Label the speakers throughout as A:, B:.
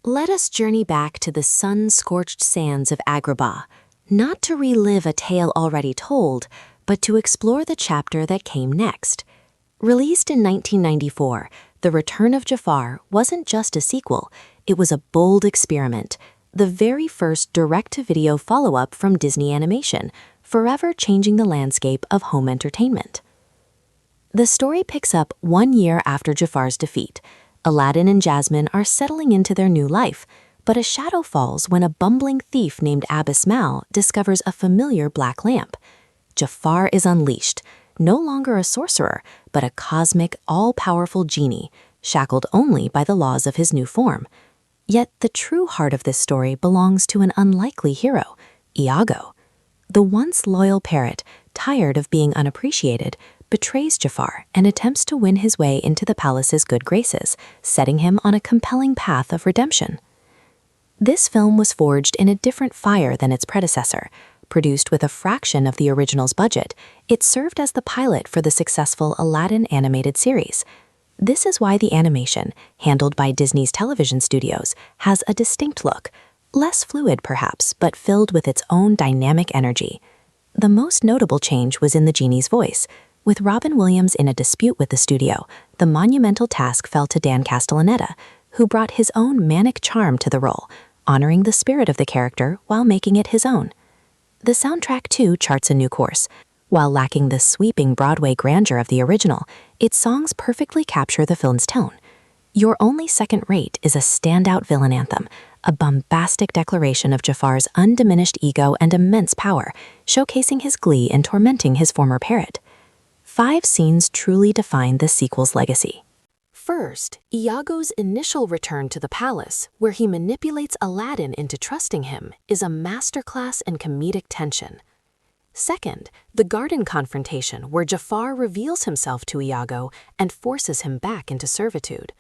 A: Let us journey back to the sun-scorched sands of Agrabah, not to relive a tale already told, but to explore the chapter that came next. Released in 1994, The Return of Jafar wasn't just a sequel, it was a bold experiment, the very first direct-to-video follow-up from Disney Animation, forever changing the landscape of home entertainment. The story picks up 1 year after Jafar's defeat. Aladdin and Jasmine are settling into their new life, but a shadow falls when a bumbling thief named Abis Mal discovers a familiar black lamp. Jafar is unleashed, no longer a sorcerer, but a cosmic, all-powerful genie, shackled only by the laws of his new form. Yet the true heart of this story belongs to an unlikely hero, Iago. The once loyal parrot, tired of being unappreciated, betrays Jafar and attempts to win his way into the palace's good graces, setting him on a compelling path of redemption. This film was forged in a different fire than its predecessor. Produced with a fraction of the original's budget, it served as the pilot for the successful Aladdin animated series. This is why the animation, handled by Disney's television studios, has a distinct look, less fluid perhaps, but filled with its own dynamic energy. The most notable change was in the genie's voice. With Robin Williams in a dispute with the studio, the monumental task fell to Dan Castellaneta, who brought his own manic charm to the role, honoring the spirit of the character while making it his own. The soundtrack, too, charts a new course. While lacking the sweeping Broadway grandeur of the original, its songs perfectly capture the film's tone. You're Only Second Rate is a standout villain anthem, a bombastic declaration of Jafar's undiminished ego and immense power, showcasing his glee in tormenting his former parrot. 5 scenes truly define the sequel's legacy. First, Iago's initial return to the palace, where he manipulates Aladdin into trusting him, is a masterclass in comedic tension. Second, the garden confrontation, where Jafar reveals himself to Iago and forces him back into servitude.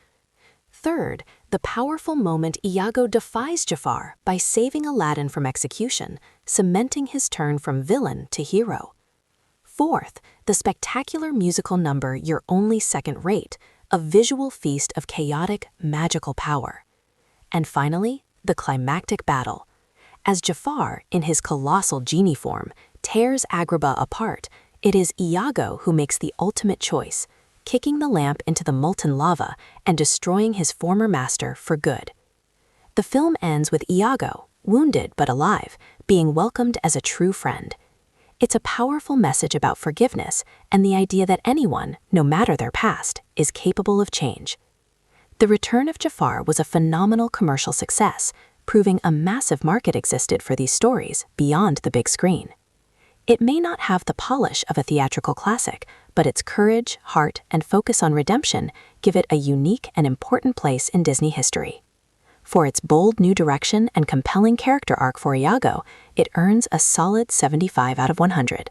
A: Third, the powerful moment Iago defies Jafar by saving Aladdin from execution, cementing his turn from villain to hero. Fourth, the spectacular musical number You're Only Second Rate, a visual feast of chaotic, magical power. And finally, the climactic battle. As Jafar, in his colossal genie form, tears Agrabah apart, it is Iago who makes the ultimate choice, kicking the lamp into the molten lava and destroying his former master for good. The film ends with Iago, wounded but alive, being welcomed as a true friend. It's a powerful message about forgiveness and the idea that anyone, no matter their past, is capable of change. The Return of Jafar was a phenomenal commercial success, proving a massive market existed for these stories beyond the big screen. It may not have the polish of a theatrical classic, but its courage, heart, and focus on redemption give it a unique and important place in Disney history. For its bold new direction and compelling character arc for Iago, it earns a solid 75 out of 100.